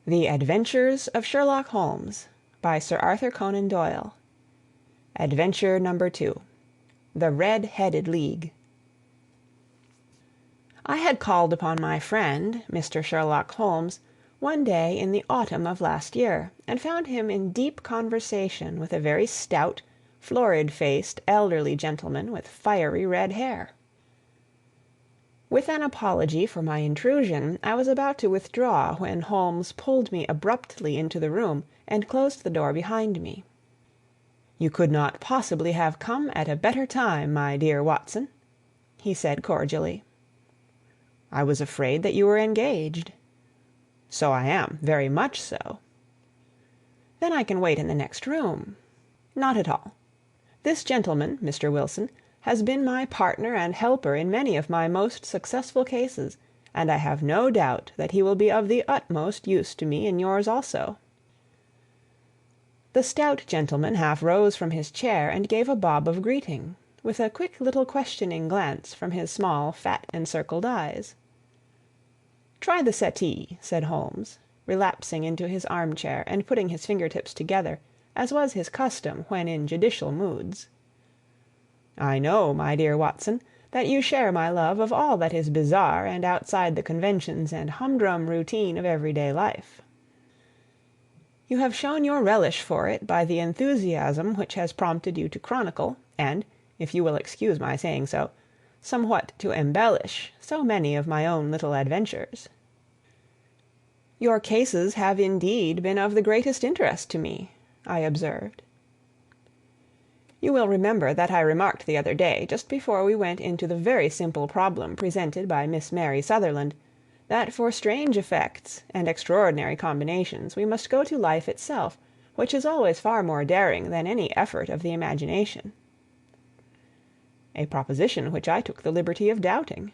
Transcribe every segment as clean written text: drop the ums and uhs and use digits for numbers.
The Adventures of Sherlock Holmes by Sir Arthur Conan Doyle. Adventure number 2. The Red-Headed League. I had called upon my friend, Mr. Sherlock Holmes, one day in the autumn of last year, and found him in deep conversation with a very stout, florid-faced, elderly gentleman with fiery red hair. With an apology for my intrusion, I was about to withdraw when Holmes pulled me abruptly into the room and closed the door behind me. "You could not possibly have come at a better time, my dear Watson," he said cordially. "I was afraid that you were engaged." "So I am, very much so." "Then I can wait in the next room." "Not at all. This gentleman, Mr. Wilson, has been my partner and helper in many of my most successful cases, and I have no doubt that he will be of the utmost use to me in yours also." The stout gentleman half rose from his chair and gave a bob of greeting, with a quick little questioning glance from his small, fat, encircled eyes. "Try the settee," said Holmes, relapsing into his armchair and putting his fingertips together, as was his custom when in judicial moods. "I know, my dear Watson, that you share my love of all that is bizarre and outside the conventions and humdrum routine of everyday life. You have shown your relish for it by the enthusiasm which has prompted you to chronicle, and, if you will excuse my saying so, somewhat to embellish so many of my own little adventures. Your cases have indeed been of the greatest interest to me," I observed. You will remember that I remarked the other day, just before we went into the very simple problem presented by Miss Mary Sutherland, that for strange effects and extraordinary combinations we must go to life itself, which is always far more daring than any effort of the imagination. A proposition which I took the liberty of doubting.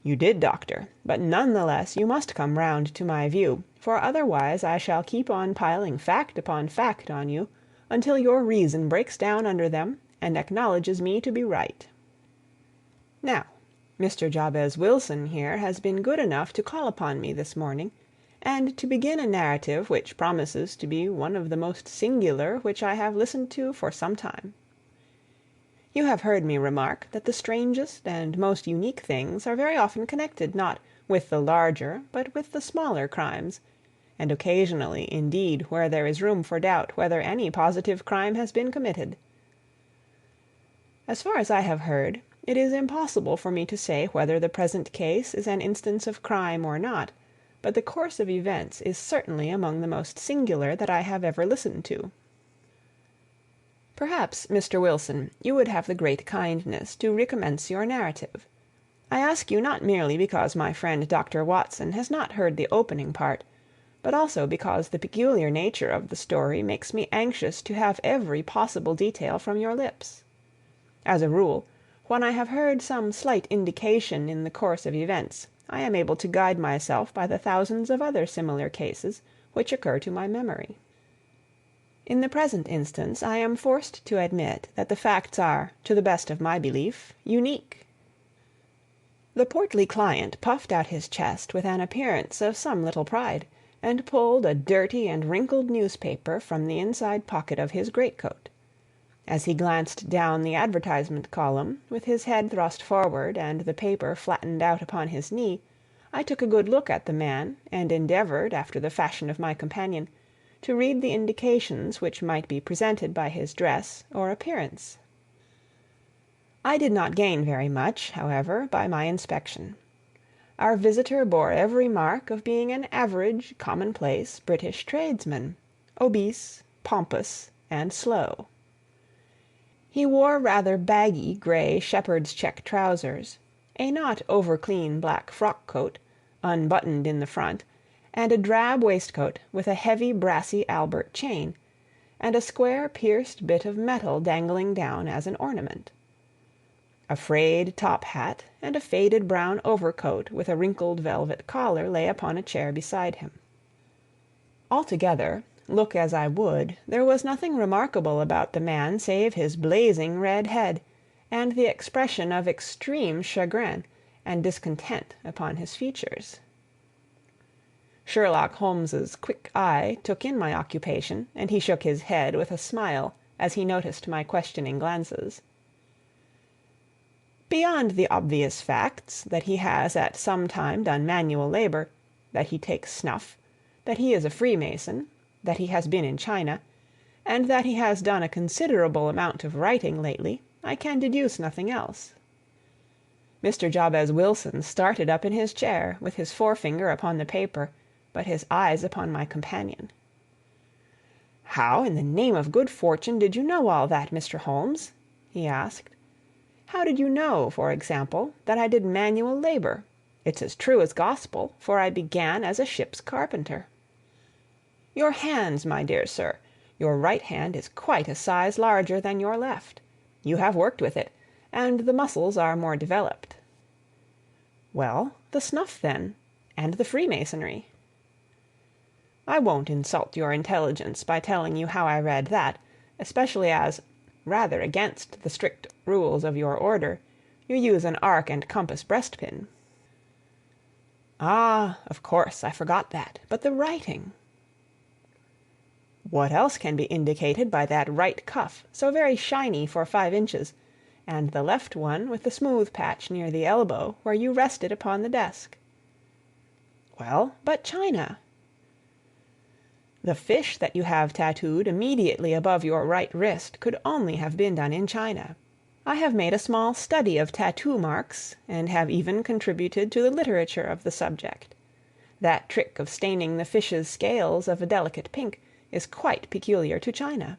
You did, doctor, but none the less you must come round to my view, for otherwise I shall keep on piling fact upon fact on you, until your reason breaks down under them and acknowledges me to be right. Now, Mr. Jabez Wilson here has been good enough to call upon me this morning, and to begin a narrative which promises to be one of the most singular which I have listened to for some time. You have heard me remark that the strangest and most unique things are very often connected not with the larger but with the smaller crimes, and occasionally, indeed, where there is room for doubt whether any positive crime has been committed. As far as I have heard, it is impossible for me to say whether the present case is an instance of crime or not, but the course of events is certainly among the most singular that I have ever listened to. Perhaps, Mr. Wilson, you would have the great kindness to recommence your narrative. I ask you not merely because my friend Dr. Watson has not heard the opening part, but also because the peculiar nature of the story makes me anxious to have every possible detail from your lips. As a rule, when I have heard some slight indication in the course of events, I am able to guide myself by the thousands of other similar cases which occur to my memory. In the present instance, I am forced to admit that the facts are, to the best of my belief, unique. The portly client puffed out his chest with an appearance of some little pride, and pulled a dirty and wrinkled newspaper from the inside pocket of his greatcoat. As he glanced down the advertisement column, with his head thrust forward and the paper flattened out upon his knee, I took a good look at the man, and endeavored, after the fashion of my companion, to read the indications which might be presented by his dress or appearance. I did not gain very much, however, by my inspection. Our visitor bore every mark of being an average, commonplace British tradesman, obese, pompous, and slow. He wore rather baggy grey shepherd's check trousers, a not over-clean black frock-coat, unbuttoned in the front, and a drab waistcoat with a heavy brassy Albert chain, and a square pierced bit of metal dangling down as an ornament. A frayed top hat and a faded brown overcoat with a wrinkled velvet collar lay upon a chair beside him. Altogether, look as I would, there was nothing remarkable about the man save his blazing red head, and the expression of extreme chagrin and discontent upon his features. Sherlock Holmes's quick eye took in my occupation, and he shook his head with a smile as he noticed my questioning glances. Beyond the obvious facts that he has at some time done manual labor, that he takes snuff, that he is a Freemason, that he has been in China, and that he has done a considerable amount of writing lately, I can deduce nothing else." Mr. Jabez Wilson started up in his chair, with his forefinger upon the paper, but his eyes upon my companion. "How, in the name of good fortune, did you know all that, Mr. Holmes?" he asked. "How did you know, for example, that I did manual labor? It's as true as gospel, for I began as a ship's carpenter." "Your hands, my dear sir. Your right hand is quite a size larger than your left. You have worked with it, and the muscles are more developed." "Well, the snuff, then, and the Freemasonry." "I won't insult your intelligence by telling you how I read that, especially as, rather against the strict rules of your order, you use an arc and compass breastpin." "Ah, of course, I forgot that. But the writing?" "What else can be indicated by that right cuff, so very shiny for 5 inches, and the left one with the smooth patch near the elbow where you rested upon the desk?" "Well, but China?" "The fish that you have tattooed immediately above your right wrist could only have been done in China. I have made a small study of tattoo marks, and have even contributed to the literature of the subject. That trick of staining the fish's scales of a delicate pink is quite peculiar to China.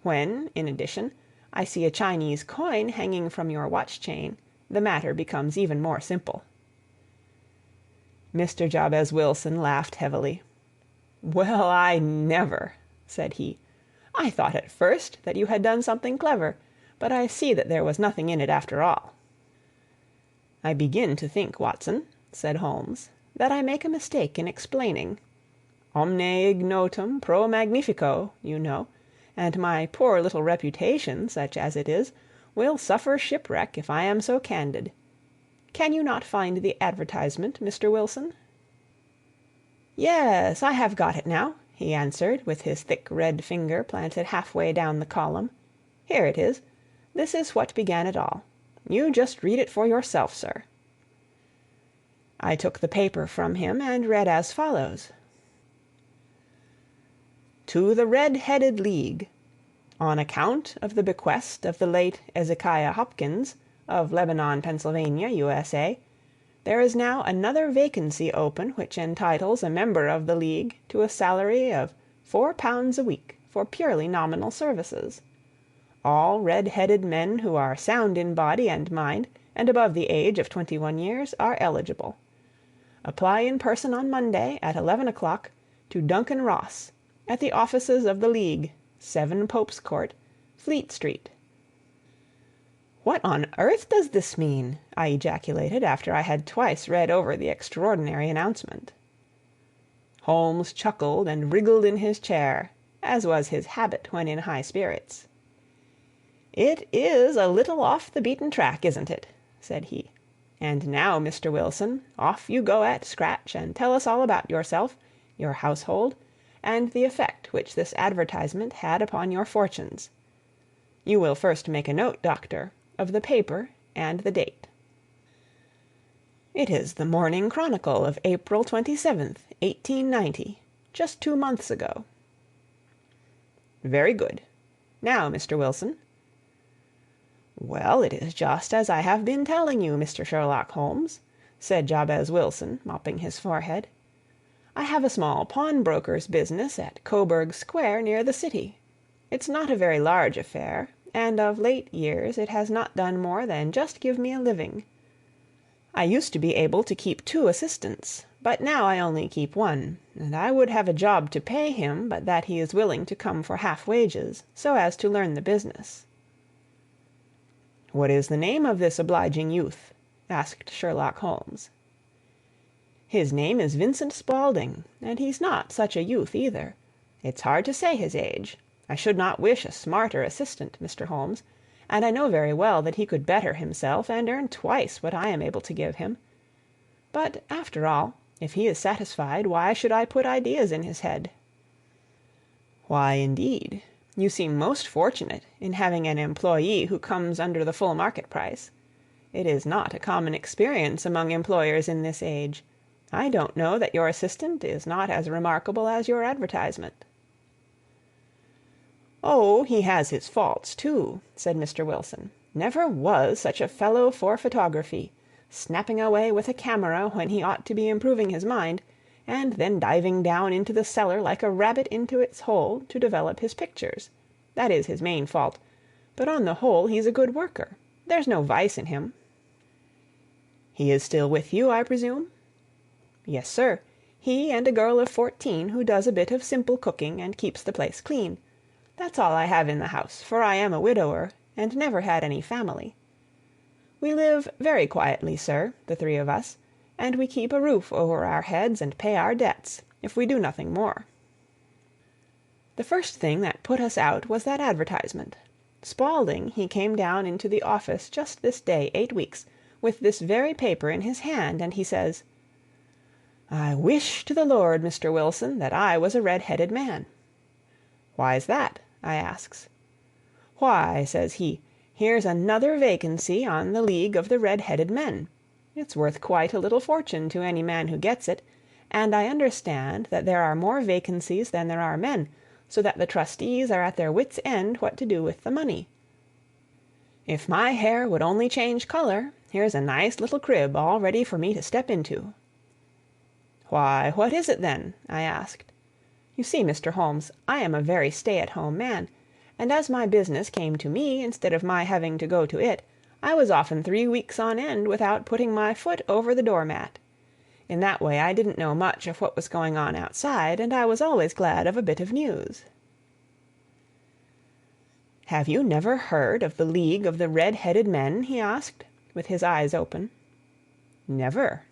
When, in addition, I see a Chinese coin hanging from your watch-chain, the matter becomes even more simple." Mr. Jabez Wilson laughed heavily. "Well, I never!" said he. "I thought at first that you had done something clever, but I see that there was nothing in it after all." "I begin to think, Watson," said Holmes, "that I make a mistake in explaining. Omne ignotum pro magnifico, you know, and my poor little reputation, such as it is, will suffer shipwreck if I am so candid. Can you not find the advertisement, Mr. Wilson?" "Yes, I have got it now," he answered, with his thick red finger planted halfway down the column. "Here it is. This is what began it all. You just read it for yourself, sir." I took the paper from him and read as follows: "To the Red-Headed League. On account of the bequest of the late Ezekiah Hopkins, of Lebanon, Pennsylvania, USA, there is now another vacancy open which entitles a member of the League to a salary of £4 a week for purely nominal services. All red-headed men who are sound in body and mind and above the age of 21 years are eligible. Apply in person on Monday at 11 o'clock to Duncan Ross, at the offices of the League, 7 Pope's Court, Fleet Street." "What on earth does this mean?" I ejaculated after I had twice read over the extraordinary announcement. Holmes chuckled and wriggled in his chair, as was his habit when in high spirits. "It is a little off the beaten track, isn't it?" said he. "And now, Mr. Wilson, off you go at scratch and tell us all about yourself, your household, and the effect which this advertisement had upon your fortunes. You will first make a note, Doctor, of the paper and the date." "It is the Morning Chronicle of April 27th, 1890, just 2 months ago." "Very good. Now, Mr. Wilson." "Well, it is just as I have been telling you, Mr. Sherlock Holmes," said Jabez Wilson, mopping his forehead. "I have a small pawnbroker's business at Coburg Square, near the city. It's not a very large affair, and of late years it has not done more than just give me a living. I used to be able to keep 2 assistants, but now I only keep 1, and I would have a job to pay him but that he is willing to come for half wages, so as to learn the business." "What is the name of this obliging youth?" asked Sherlock Holmes. "His name is Vincent Spaulding, and he's not such a youth either. It's hard to say his age. I should not wish a smarter assistant, Mr. Holmes, and I know very well that he could better himself and earn twice what I am able to give him. But, after all, If he is satisfied, why should I put ideas in his head?" "Why, indeed? You seem most fortunate in having an employee who comes under the full market price. It is not a common experience among employers in this age. I don't know that your assistant is not as remarkable as your advertisement." "Oh, he has his faults, too," said Mr. Wilson. "Never was such a fellow for photography, snapping away with a camera when he ought to be improving his mind, and then diving down into the cellar like a rabbit into its hole to develop his pictures. That is his main fault, but on the whole he's a good worker. There's no vice in him." "He is still with you, I presume?" "Yes, sir. He and a girl of 14 who does a bit of simple cooking and keeps the place clean. That's all I have in the house, for I am a widower, and never had any family. We live very quietly, sir, the three of us, and we keep a roof over our heads and pay our debts, if we do nothing more." The first thing that put us out was that advertisement. Spaulding, he came down into the office just this day 8 weeks, with this very paper in his hand, and he says, "I wish to the Lord, Mr. Wilson, that I was a red-headed man." "Why's that?" I asks. "Why," says he, "here's another vacancy on the League of the Red-Headed Men. It's worth quite a little fortune to any man who gets it, and I understand that there are more vacancies than there are men, so that the trustees are at their wits' end what to do with the money. If my hair would only change color, here's a nice little crib all ready for me to step into." "Why, what is it then?" I asked. You see, Mr. Holmes, I am a very stay-at-home man, and as my business came to me instead of my having to go to it, I was often 3 weeks on end without putting my foot over the doormat. In that way I didn't know much of what was going on outside, and I was always glad of a bit of news." "Have you never heard of the League of the Red-Headed Men?" he asked, with his eyes open. "Never."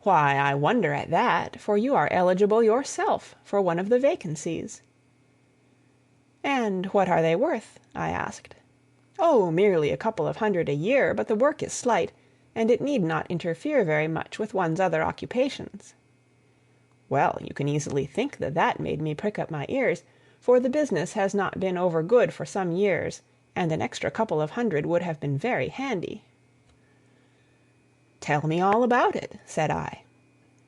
"Why, I wonder at that, for you are eligible yourself for one of the vacancies." "And what are they worth?" I asked. "Oh, merely a couple of hundred a year, but the work is slight, and it need not interfere very much with one's other occupations." Well, you can easily think that that made me prick up my ears, for the business has not been over good for some years, and an extra couple of hundred would have been very handy. "Tell me all about it," said I.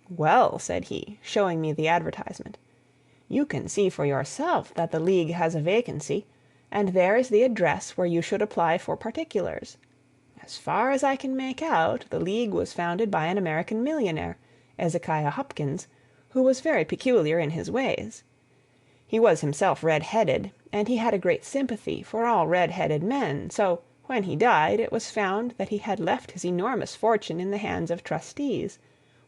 "Well," said he, showing me the advertisement, "you can see for yourself that the League has a vacancy, and there is the address where you should apply for particulars. As far as I can make out, the League was founded by an American millionaire, Ezekiah Hopkins, who was very peculiar in his ways. He was himself red-headed, and he had a great sympathy for all red-headed men, so when he died it was found that he had left his enormous fortune in the hands of trustees,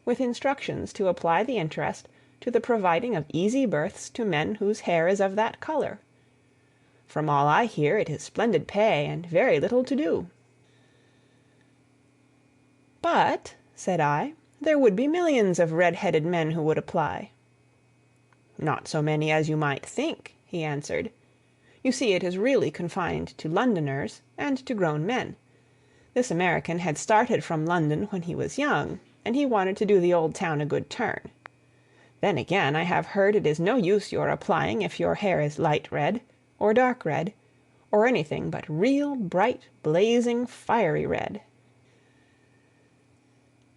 with instructions to apply the interest to the providing of easy berths to men whose hair is of that color. From all I hear, it is splendid pay and very little to do." "But," said I, "there would be millions of red-headed men who would apply." "Not so many as you might think," he answered. "You see, it is really confined to Londoners and to grown men. This American had started from London when he was young, and he wanted to do the old town a good turn. Then again, I have heard it is no use your applying if your hair is light red, or dark red, or anything but real bright, blazing, fiery red.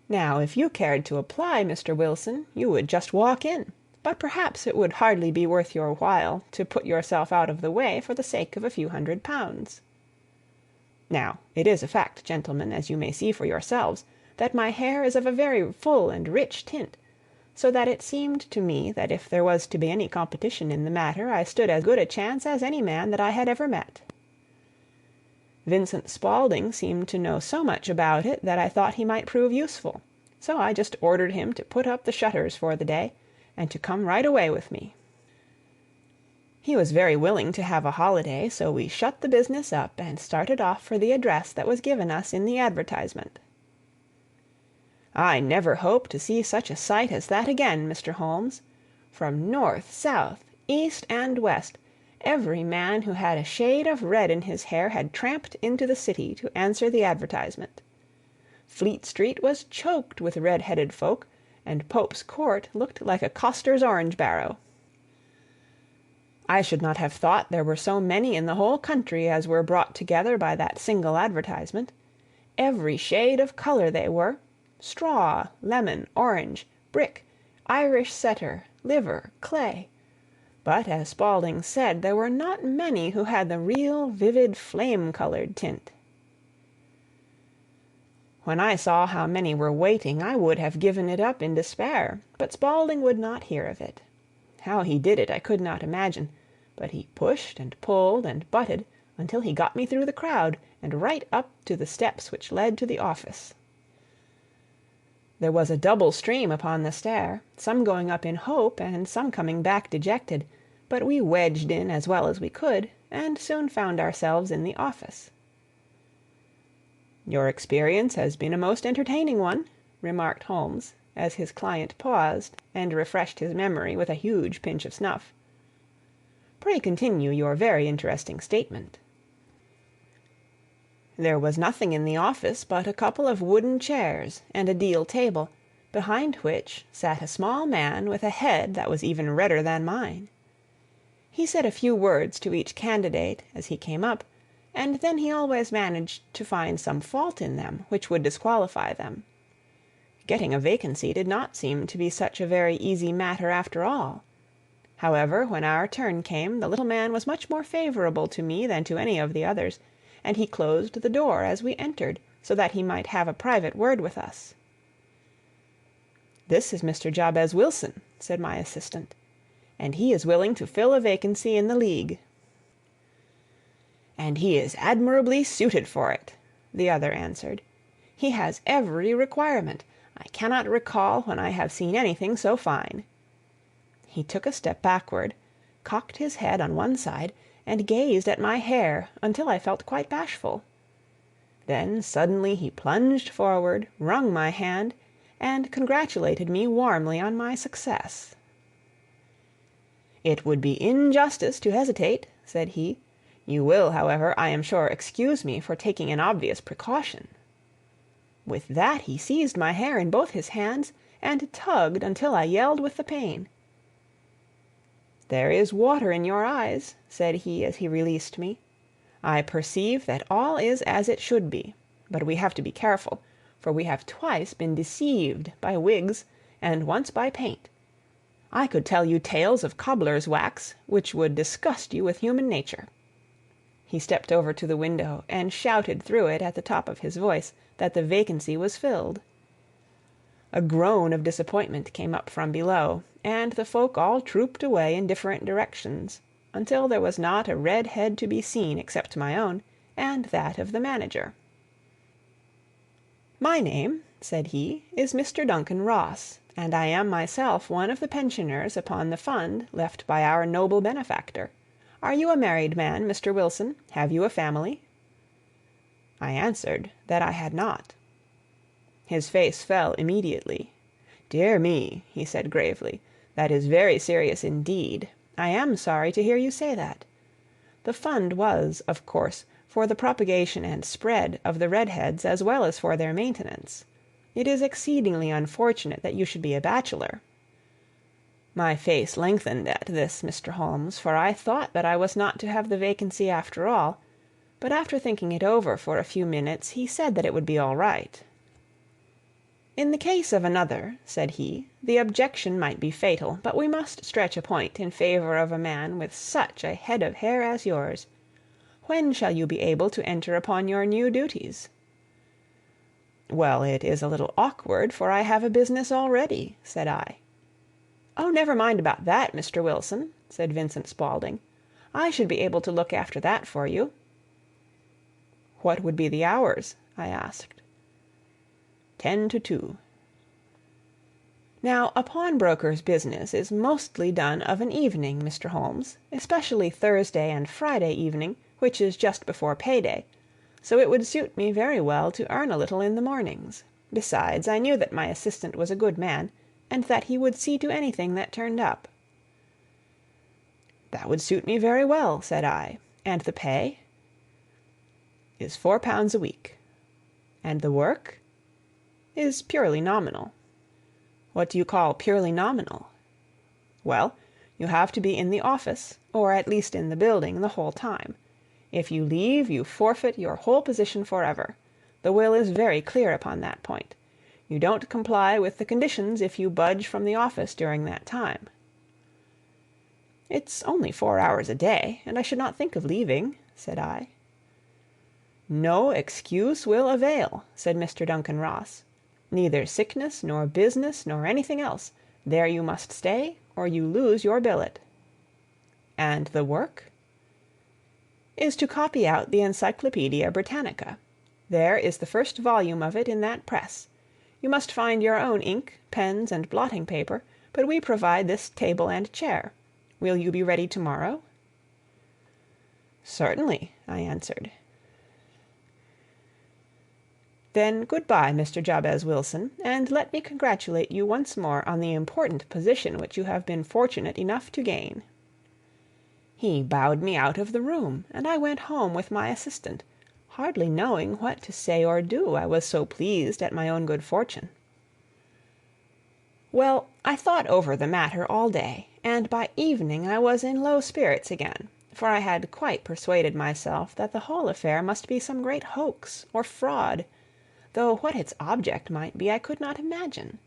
Now, if you cared to apply, Mr. Wilson, you would just walk in, but perhaps it would hardly be worth your while to put yourself out of the way for the sake of a few £100. Now, it is a fact, gentlemen, as you may see for yourselves, that my hair is of a very full and rich tint, so that it seemed to me that if there was to be any competition in the matter, I stood as good a chance as any man that I had ever met. Vincent Spaulding seemed to know so much about it that I thought he might prove useful, so I just ordered him to put up the shutters for the day, and to come right away with me. He was very willing to have a holiday, so we shut the business up and started off for the address that was given us in the advertisement. I never hope to see such a sight as that again, Mr. Holmes. From north, south, east, and west, every man who had a shade of red in his hair had tramped into the city to answer the advertisement. Fleet Street was choked with red-headed folk, and Pope's Court looked like a coster's orange barrow. I should not have thought there were so many in the whole country as were brought together by that single advertisement. Every shade of colour they were: straw, lemon, orange, brick, Irish setter, liver, clay. But, as Spaulding said, there were not many who had the real vivid flame-coloured tint. When I saw how many were waiting, I would have given it up in despair, but Spaulding would not hear of it. How he did it I could not imagine, but he pushed and pulled and butted until he got me through the crowd and right up to the steps which led to the office. There was a double stream upon the stair, some going up in hope and some coming back dejected, but we wedged in as well as we could, and soon found ourselves in the office. "Your experience has been a most entertaining one," remarked Holmes, as his client paused and refreshed his memory with a huge pinch of snuff. "Pray continue your very interesting statement." There was nothing in the office but a couple of wooden chairs and a deal table, behind which sat a small man with a head that was even redder than mine. He said a few words to each candidate as he came up, and then he always managed to find some fault in them which would disqualify them. Getting a vacancy did not seem to be such a very easy matter after all. However, when our turn came, the little man was much more favourable to me than to any of the others, and he closed the door as we entered, so that he might have a private word with us. "This is Mr. Jabez Wilson," said my assistant, "and he is willing to fill a vacancy in the League." "And he is admirably suited for it," the other answered. "He has every requirement. I cannot recall when I have seen anything so fine." He took a step backward, cocked his head on one side, and gazed at my hair until I felt quite bashful. Then suddenly he plunged forward, wrung my hand, and congratulated me warmly on my success. "It would be injustice to hesitate," said he. "You will, however, I am sure, excuse me for taking an obvious precaution." With that he seized my hair in both his hands and tugged until I yelled with the pain. "There is water in your eyes," said he as he released me. "I perceive that all is as it should be, but we have to be careful, for we have twice been deceived by wigs and once by paint. I could tell you tales of cobbler's wax which would disgust you with human nature." He stepped over to the window and shouted through it at the top of his voice that the vacancy was filled. A groan of disappointment came up from below, and the folk all trooped away in different directions, until there was not a red head to be seen except my own, and that of the manager. "My name," said he, "is Mr. Duncan Ross, and I am myself one of the pensioners upon the fund left by our noble benefactor. Are you a married man, Mr. Wilson? Have you a family?" I answered that I had not. His face fell immediately. "Dear me," he said gravely, "that is very serious indeed. I am sorry to hear you say that. The fund was, of course, for the propagation and spread of the redheads as well as for their maintenance. It is exceedingly unfortunate that you should be a bachelor." My face lengthened at this, Mr. Holmes, for I thought that I was not to have the vacancy after all, but after thinking it over for a few minutes he said that it would be all right. "In the case of another," said he, "the objection might be fatal, but we must stretch a point in favor of a man with such a head of hair as yours. When shall you be able to enter upon your new duties?" "Well, it is a little awkward, for I have a business already," said I. "Oh, never mind about that, Mr. Wilson," said Vincent Spaulding. "I should be able to look after that for you." "What would be the hours?" I asked. 10 to 2. Now, a pawnbroker's business is mostly done of an evening, Mr. Holmes, especially Thursday and Friday evening, which is just before payday, so it would suit me very well to earn a little in the mornings. Besides, I knew that my assistant was a good man, and that he would see to anything that turned up. "That would suit me very well," said I. "And the pay?" "Is £4 a week." "And the work?" "Is purely nominal." What do you call purely nominal? Well, you have to be in the office, or at least in the building, the whole time. If you leave, you forfeit your whole position forever. The will is very clear upon that point. You don't comply with the conditions if you budge from the office during that time. It's only 4 hours a day, and I should not think of leaving, said I. No excuse will avail, said Mr. Duncan Ross. Neither sickness, nor business, nor anything else. There you must stay, or you lose your billet. And the work? Is to copy out the Encyclopedia Britannica. There is the first volume of it in that press. You must find your own ink, pens, and blotting paper, but we provide this table and chair. Will you be ready tomorrow? Certainly, I answered. Then good-bye, Mr. Jabez Wilson, and let me congratulate you once more on the important position which you have been fortunate enough to gain. He bowed me out of the room, and I went home with my assistant, hardly knowing what to say or do, I was so pleased at my own good fortune. Well, I thought over the matter all day, and by evening I was in low spirits again, for I had quite persuaded myself that the whole affair must be some great hoax or fraud, though what its object might be I could not imagine.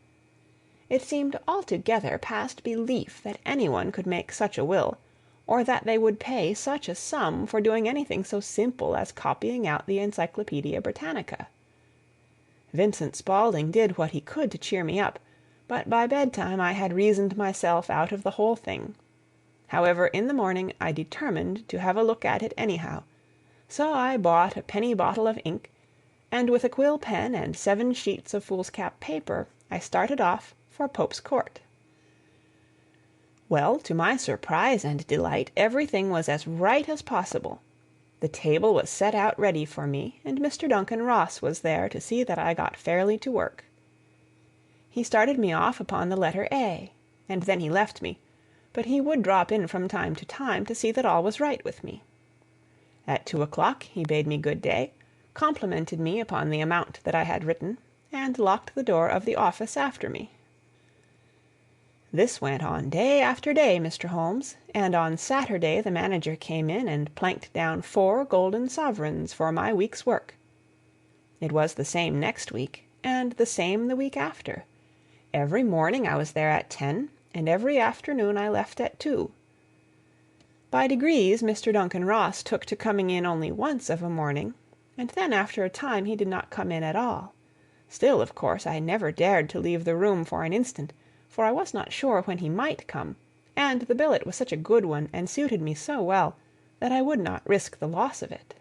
It seemed altogether past belief that anyone could make such a will, or that they would pay such a sum for doing anything so simple as copying out the Encyclopedia Britannica. Vincent Spaulding did what he could to cheer me up, but by bedtime I had reasoned myself out of the whole thing. However, in the morning I determined to have a look at it anyhow, so I bought a penny bottle of ink, and with a quill pen and 7 sheets of foolscap paper I started off for Pope's Court. Well, to my surprise and delight, everything was as right as possible. The table was set out ready for me, and Mr. Duncan Ross was there to see that I got fairly to work. He started me off upon the letter A, and then he left me, but he would drop in from time to see that all was right with me. At 2 o'clock he bade me good day, complimented me upon the amount that I had written, and locked the door of the office after me. This went on day after day, Mr. Holmes, and on Saturday the manager came in and planked down 4 golden sovereigns for my week's work. It was the same next week, and the same the week after. Every morning I was there at 10, and every afternoon I left at 2. By degrees Mr. Duncan Ross took to coming in only once of a morning, and then after a time he did not come in at all. Still, of course, I never dared to leave the room for an instant, for I was not sure when he might come, and the billet was such a good one and suited me so well that I would not risk the loss of it.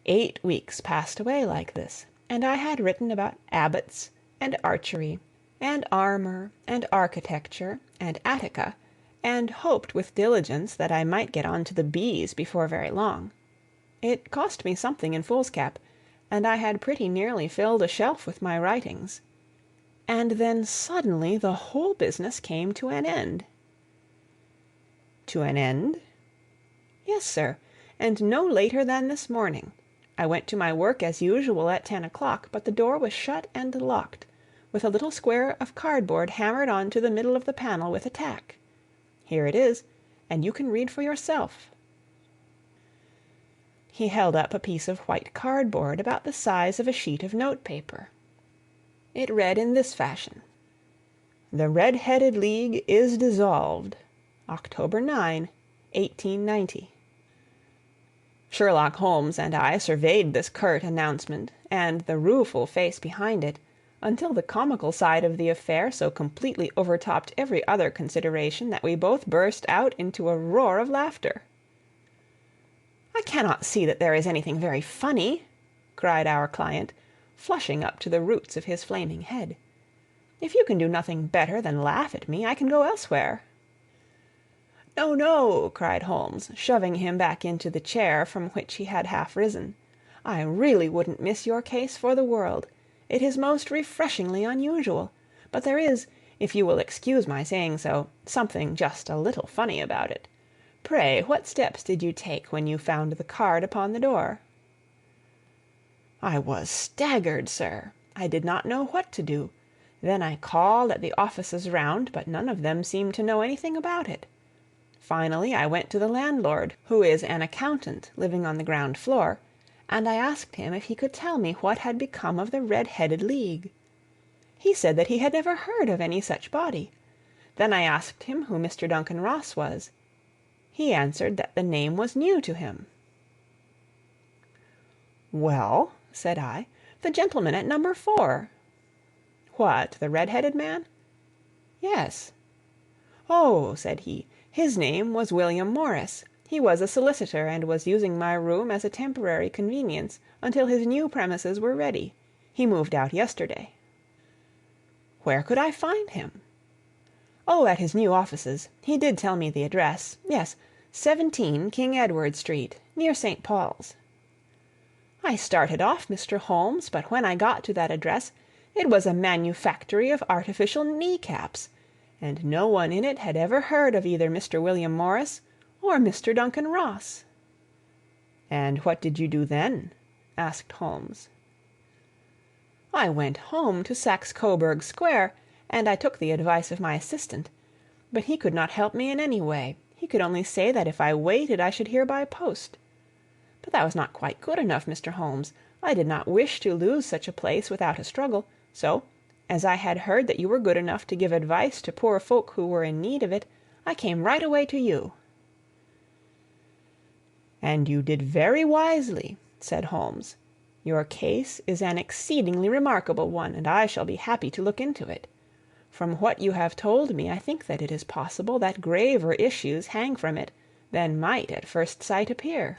8 weeks passed away like this, and I had written about abbots, and archery, and armour, and architecture, and Attica, and hoped with diligence that I might get on to the bees before very long. It cost me something in foolscap, and I had pretty nearly filled a shelf with my writings. And then suddenly the whole business came to an end. To an end? Yes, sir, and no later than this morning. I went to my work as usual at 10 o'clock, but the door was shut and locked, with a little square of cardboard hammered on to the middle of the panel with a tack. Here it is, and you can read for yourself. He held up a piece of white cardboard about the size of a sheet of notepaper. It read in this fashion: "The Red-Headed League is dissolved. October 9, 1890." Sherlock Holmes and I surveyed this curt announcement, and the rueful face behind it, until the comical side of the affair so completely overtopped every other consideration that we both burst out into a roar of laughter. "I cannot see that there is anything very funny," cried our client, flushing up to the roots of his flaming head. "If you can do nothing better than laugh at me, I can go elsewhere." "No, no," cried Holmes, shoving him back into the chair from which he had half risen. "I really wouldn't miss your case for the world. It is most refreshingly unusual, but there is, if you will excuse my saying so, something just a little funny about it. Pray, what steps did you take when you found the card upon the door?" "I was staggered, sir. I did not know what to do. Then I called at the offices round, but none of them seemed to know anything about it. Finally I went to the landlord, who is an accountant living on the ground floor, and I asked him if he could tell me what had become of the Red-headed League. He said that he had never heard of any such body. Then I asked him who Mr. Duncan Ross was. He answered that the name was new to him. "Well," said I, "the gentleman at number 4. "What, the red-headed man?" "Yes." "Oh," said he, "his name was William Morris. He was a solicitor, and was using my room as a temporary convenience until his new premises were ready. He moved out yesterday." "Where could I find him?" "Oh, at his new offices. He did tell me the address. Yes, 17 King Edward Street, near St. Paul's." I started off, Mr. Holmes, but when I got to that address, it was a manufactory of artificial knee-caps, and no one in it had ever heard of either Mr. William Morris or Mr. Duncan Ross. "And what did you do then?" asked Holmes. "I went home to Saxe-Coburg Square, and I took the advice of my assistant. But he could not help me in any way. He could only say that if I waited I should hear by post. But that was not quite good enough, Mr. Holmes. I did not wish to lose such a place without a struggle, so, as I had heard that you were good enough to give advice to poor folk who were in need of it, I came right away to you." "And you did very wisely," said Holmes. "Your case is an exceedingly remarkable one, and I shall be happy to look into it. From what you have told me, I think that it is possible that graver issues hang from it than might at first sight appear."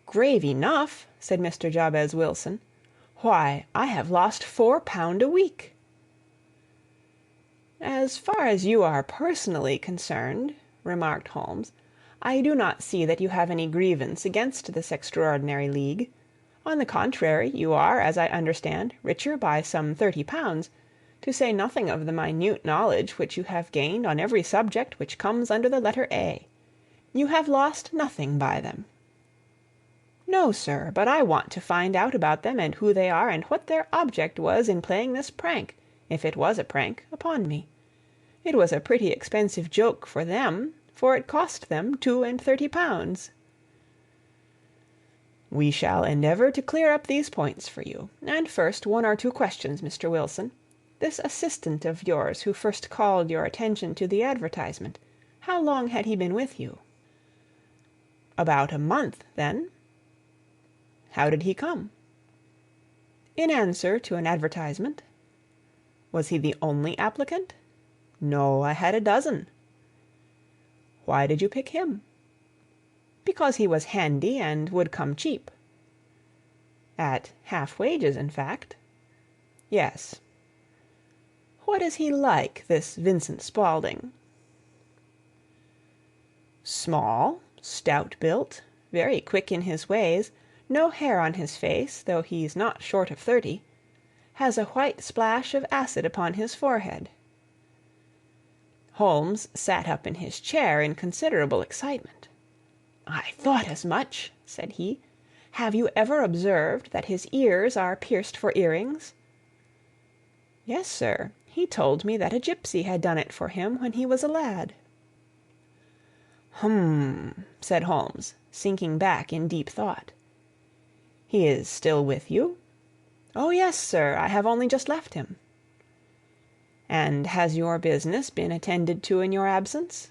"Grave enough," said Mr. Jabez Wilson. "Why, I have lost £4 a week." "As far as you are personally concerned," remarked Holmes, "I do not see that you have any grievance against this extraordinary league. On the contrary, you are, as I understand, richer by some £30, to say nothing of the minute knowledge which you have gained on every subject which comes under the letter A. You have lost nothing by them." "No, sir, but I want to find out about them, and who they are, and what their object was in playing this prank, if it was a prank, upon me. It was a pretty expensive joke for them, for it cost them £32. "We shall endeavor to clear up these points for you. And first, 1 or 2 questions, Mr. Wilson. This assistant of yours who first called your attention to the advertisement, how long had he been with you?" "About a month, then." "How did he come?" "In answer to an advertisement." "Was he the only applicant?" "No, I had a dozen." "Why did you pick him?" "Because he was handy and would come cheap." "At half wages, in fact?" "Yes." "What is he like, this Vincent Spaulding?" "Small, stout-built, very quick in his ways, no hair on his face, though he's not short of 30. Has a white splash of acid upon his forehead." Holmes sat up in his chair in considerable excitement. "I thought as much," said he. "Have you ever observed that his ears are pierced for earrings?" "Yes, sir. He told me that a gipsy had done it for him when he was a lad." "Hum," said Holmes, sinking back in deep thought. "He is still with you?" "Oh, yes, sir. I have only just left him." "And has your business been attended to in your absence?"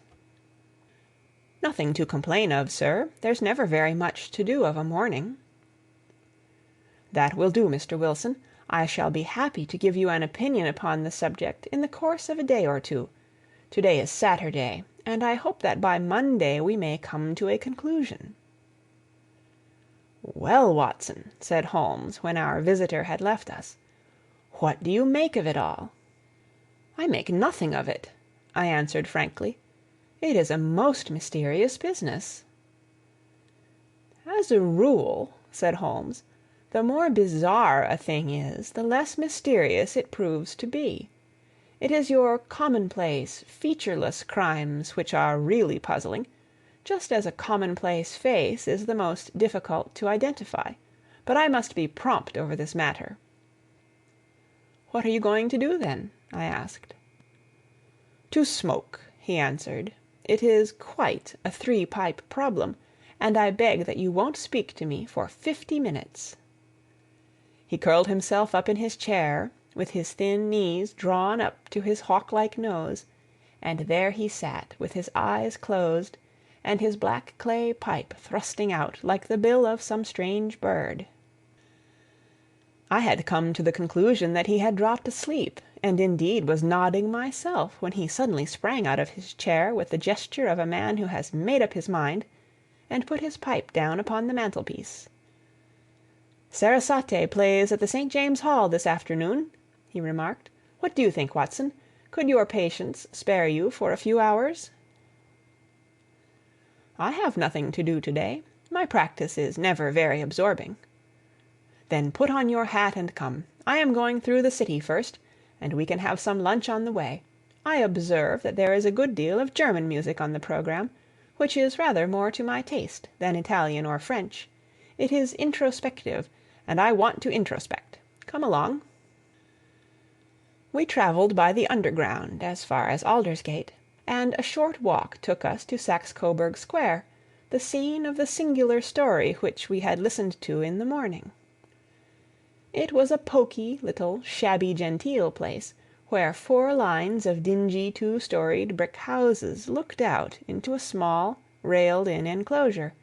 "Nothing to complain of, sir. There's never very much to do of a morning." "That will do, Mr. Wilson. I shall be happy to give you an opinion upon the subject in the course of a day or two. To-day is Saturday, and I hope that by Monday we may come to a conclusion." "Well, Watson," said Holmes, when our visitor had left us, "what do you make of it all?" "I make nothing of it," I answered frankly. "It is a most mysterious business." "As a rule," said Holmes, "the more bizarre a thing is, the less mysterious it proves to be. It is your commonplace, featureless crimes which are really puzzling, just as a commonplace face is the most difficult to identify. But I must be prompt over this matter." "What are you going to do, then?" I asked. "To smoke," he answered. "It is quite a three-pipe problem, and I beg that you won't speak to me for 50 minutes." He curled himself up in his chair, with his thin knees drawn up to his hawk-like nose, and there he sat with his eyes closed, and his black clay pipe thrusting out like the bill of some strange bird. I had come to the conclusion that he had dropped asleep, and indeed was nodding myself, when he suddenly sprang out of his chair with the gesture of a man who has made up his mind, and put his pipe down upon the mantelpiece. "Sarasate plays at the St. James Hall this afternoon," he remarked. "What do you think, Watson? Could your patients spare you for a few hours?" "I have nothing to do to-day. My practice is never very absorbing." "Then put on your hat and come. I am going through the city first, and we can have some lunch on the way. I observe that there is a good deal of German music on the programme, which is rather more to my taste than Italian or French. It is introspective, and I want to introspect. Come along." We travelled by the Underground as far as Aldersgate, and a short walk took us to Saxe-Coburg Square, the scene of the singular story which we had listened to in the morning. It was a poky little shabby-genteel place, where 4 lines of dingy 2-storied brick houses looked out into a small, railed-in enclosure,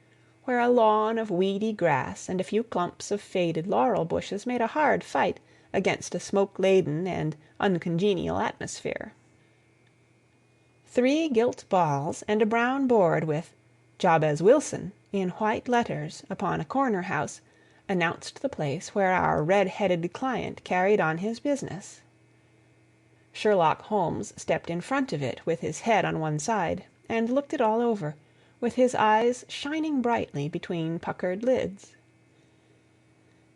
where a lawn of weedy grass and a few clumps of faded laurel bushes made a hard fight against a smoke-laden and uncongenial atmosphere. 3 gilt balls and a brown board with "Jabez Wilson" in white letters upon a corner house announced the place where our red-headed client carried on his business. Sherlock Holmes stepped in front of it with his head on one side, and looked it all over, with his eyes shining brightly between puckered lids.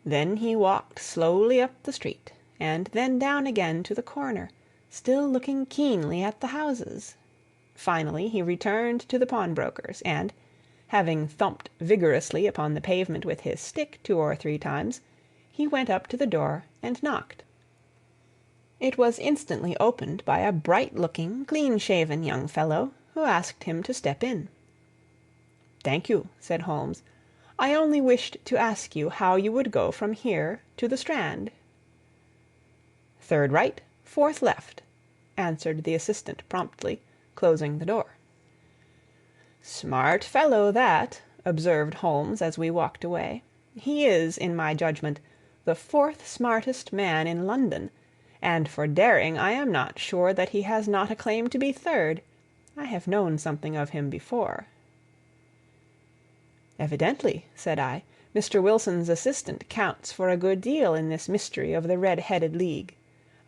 Then he walked slowly up the street, and then down again to the corner, still looking keenly at the houses. Finally he returned to the pawnbroker's, and, having thumped vigorously upon the pavement with his stick 2 or 3 times, he went up to the door and knocked. It was instantly opened by a bright-looking, clean-shaven young fellow, who asked him to step in. "Thank you," said Holmes. "I only wished to ask you how you would go from here to the Strand." "Third right, fourth left," answered the assistant promptly, closing the door. "Smart fellow, that," observed Holmes as we walked away. "He is, in my judgment, the 4th smartest man in London, and for daring I am not sure that he has not a claim to be 3rd. I have known something of him before." "Evidently," said I, "Mr. Wilson's assistant counts for a good deal in this mystery of the Red-headed League.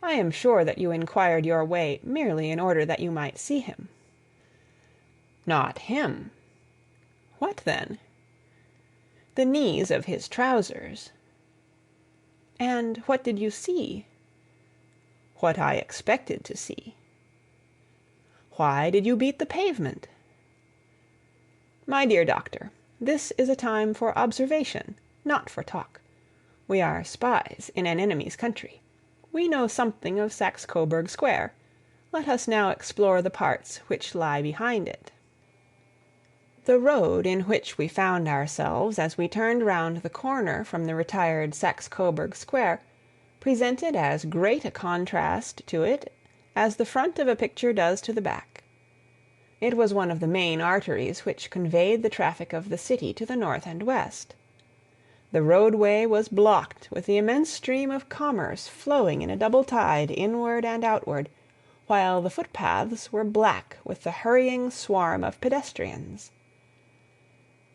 I am sure that you inquired your way merely in order that you might see him." "Not him." "What then?" "The knees of his trousers." "And what did you see?" "What I expected to see." "Why did you beat the pavement?" "My dear doctor, this is a time for observation, not for talk. We are spies in an enemy's country. We know something of Saxe-Coburg Square. Let us now explore the parts which lie behind it." The road in which we found ourselves as we turned round the corner from the retired Saxe-Coburg Square presented as great a contrast to it as the front of a picture does to the back. It was one of the main arteries which conveyed the traffic of the city to the north and west. The roadway was blocked with the immense stream of commerce flowing in a double tide inward and outward, while the footpaths were black with the hurrying swarm of pedestrians.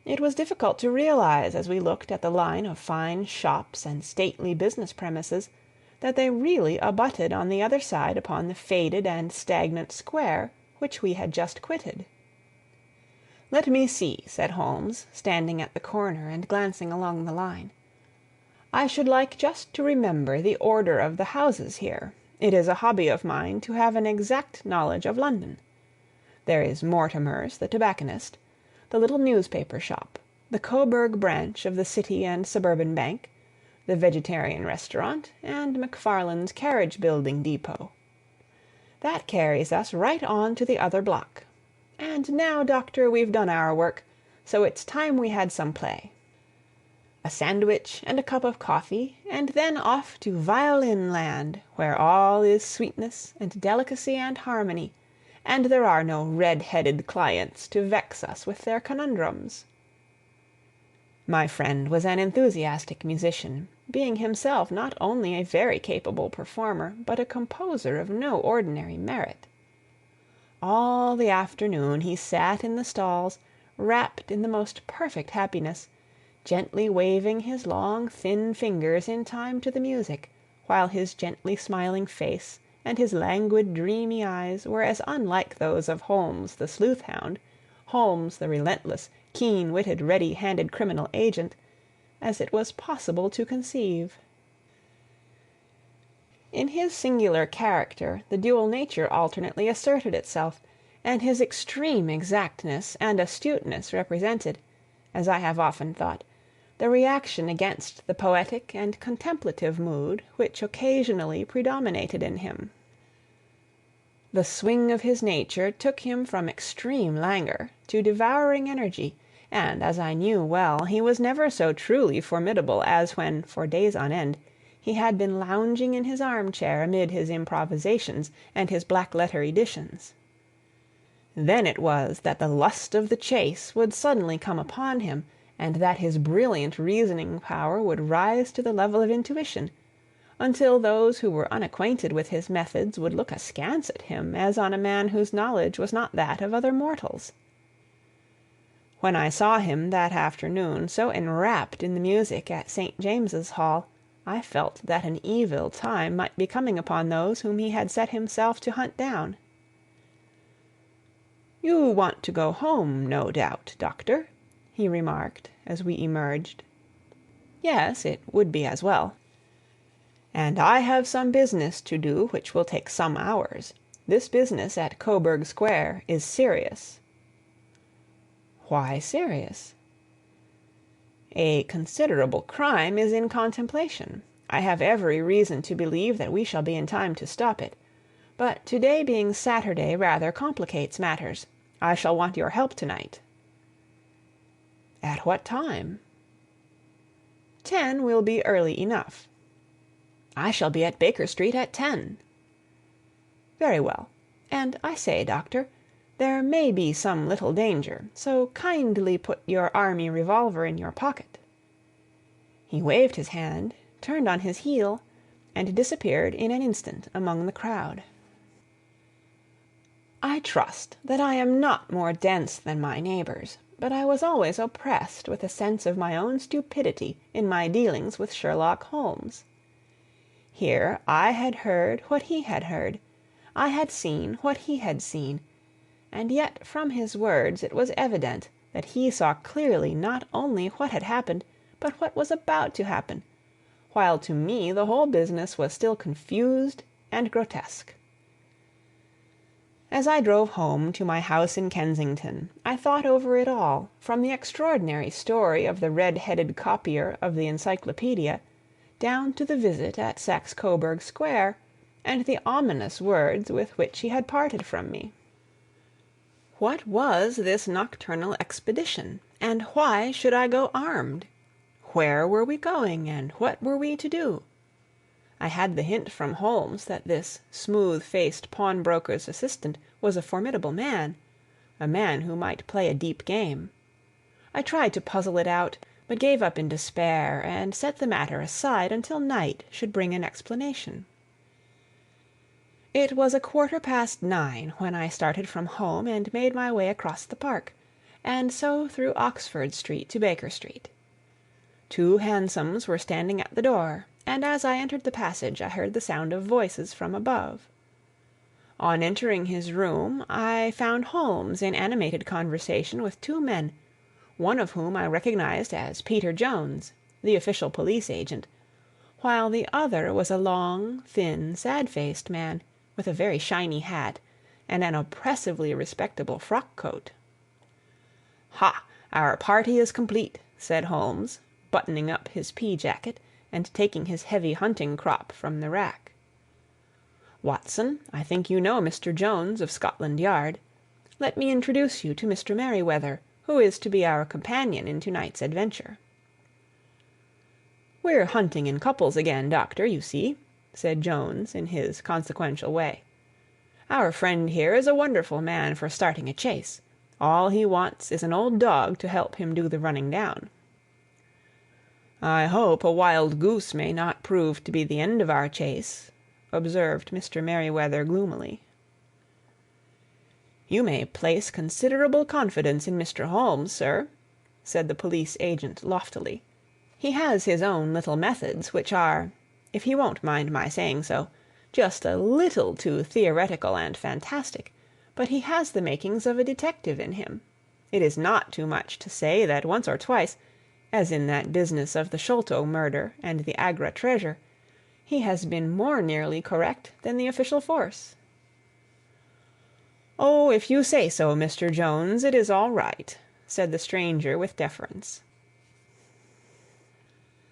It was difficult to realize, as we looked at the line of fine shops and stately business premises, that they really abutted on the other side upon the faded and stagnant square which we had just quitted. "Let me see," said Holmes, standing at the corner and glancing along the line. "I should like just to remember the order of the houses here. It is a hobby of mine to have an exact knowledge of London. There is Mortimer's, the tobacconist, the little newspaper shop, the Coburg branch of the City and Suburban Bank, the Vegetarian Restaurant, and McFarland's Carriage Building Depot. That carries us right on to the other block. And now, Doctor, we've done our work, so it's time we had some play. A sandwich and a cup of coffee, and then off to Violin Land, where all is sweetness and delicacy and harmony, and there are no red-headed clients to vex us with their conundrums. My friend was an enthusiastic musician, being himself not only a very capable performer, but a composer of no ordinary merit. All the afternoon he sat in the stalls, wrapped in the most perfect happiness, gently waving his long, thin fingers in time to the music, while his gently smiling face and his languid, dreamy eyes were as unlike those of Holmes the sleuth-hound, Holmes the relentless, keen-witted, ready-handed criminal agent, as it was possible to conceive. In his singular character the dual nature alternately asserted itself, and his extreme exactness and astuteness represented, as I have often thought, the reaction against the poetic and contemplative mood which occasionally predominated in him. The swing of his nature took him from extreme languor to devouring energy, and, as I knew well, he was never so truly formidable as when, for days on end, he had been lounging in his armchair amid his improvisations and his black-letter editions. Then it was that the lust of the chase would suddenly come upon him, and that his brilliant reasoning power would rise to the level of intuition, until those who were unacquainted with his methods would look askance at him as on a man whose knowledge was not that of other mortals. When I saw him that afternoon so enwrapped in the music at St. James's Hall, I felt that an evil time might be coming upon those whom he had set himself to hunt down. "You want to go home, no doubt, Doctor," he remarked as we emerged. "Yes, it would be as well." "And I have some business to do which will take some hours. This business at Coburg Square is serious." "Why serious?" "A considerable crime is in contemplation. I have every reason to believe that we shall be in time to stop it. But to-day being Saturday rather complicates matters. I shall want your help tonight." "At what time?" 10 will be early enough." "I shall be at Baker Street at 10." "Very well. And I say, Doctor, there may be some little danger, so kindly put your army revolver in your pocket." He waved his hand, turned on his heel, and disappeared in an instant among the crowd. I trust that I am not more dense than my neighbors, but I was always oppressed with a sense of my own stupidity in my dealings with Sherlock Holmes. Here I had heard what he had heard, I had seen what he had seen, and yet from his words it was evident that he saw clearly not only what had happened, but what was about to happen, while to me the whole business was still confused and grotesque. As I drove home to my house in Kensington, I thought over it all, from the extraordinary story of the red-headed copier of the Encyclopedia, down to the visit at Saxe-Coburg Square, and the ominous words with which he had parted from me. What was this nocturnal expedition, and why should I go armed? Where were we going, and what were we to do? I had the hint from Holmes that this smooth-faced pawnbroker's assistant was a formidable man, a man who might play a deep game. I tried to puzzle it out, but gave up in despair, and set the matter aside until night should bring an explanation. It was 9:15 when I started from home and made my way across the park, and so through Oxford Street to Baker Street. 2 hansoms were standing at the door, and as I entered the passage I heard the sound of voices from above. On entering his room I found Holmes in animated conversation with 2 men, one of whom I recognized as Peter Jones, the official police agent, while the other was a long, thin, sad-faced man, with a very shiny hat, and an oppressively respectable frock-coat. "Ha! Our party is complete," said Holmes, buttoning up his pea-jacket, and taking his heavy hunting crop from the rack. "Watson, I think you know Mr. Jones of Scotland Yard. Let me introduce you to Mr. Merryweather, who is to be our companion in to-night's adventure." "We're hunting in couples again, Doctor, you see," said Jones in his consequential way. "Our friend here is a wonderful man for starting a chase. All he wants is an old dog to help him do the running down." "I hope a wild goose may not prove to be the end of our chase," observed Mr. Merryweather gloomily. "You may place considerable confidence in Mr. Holmes, sir," said the police agent loftily. "He has his own little methods, which are, if he won't mind my saying so, just a little too theoretical and fantastic, but he has the makings of a detective in him. It is not too much to say that once or twice, as in that business of the Sholto murder and the Agra treasure, he has been more nearly correct than the official force." "Oh, if you say so, Mr. Jones, it is all right," said the stranger with deference.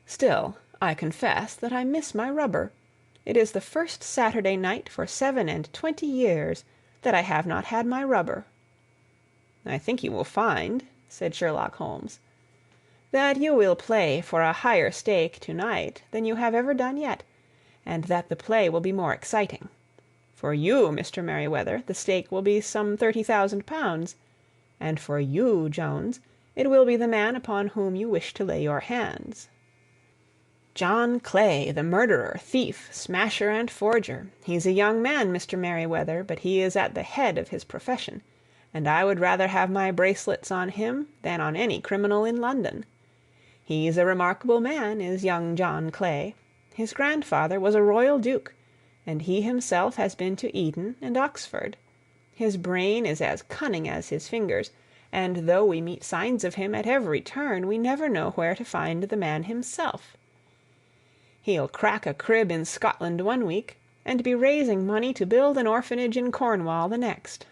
"Still, I confess that I miss my rubber. It is the first Saturday night for 27 years that I have not had my rubber." "I think you will find," said Sherlock Holmes, "that you will play for a higher stake to-night than you have ever done yet, and that the play will be more exciting. For you, Mr. Merryweather, the stake will be some £30,000, and for you, Jones, it will be the man upon whom you wish to lay your hands. John Clay, the murderer, thief, smasher, and forger. He's a young man, Mr. Merryweather, but he is at the head of his profession, and I would rather have my bracelets on him than on any criminal in London. He's a remarkable man, is young John Clay. His grandfather was a royal duke, and he himself has been to Eton and Oxford. His brain is as cunning as his fingers, and though we meet signs of him at every turn, we never know where to find the man himself. He'll crack a crib in Scotland one week, and be raising money to build an orphanage in Cornwall the next.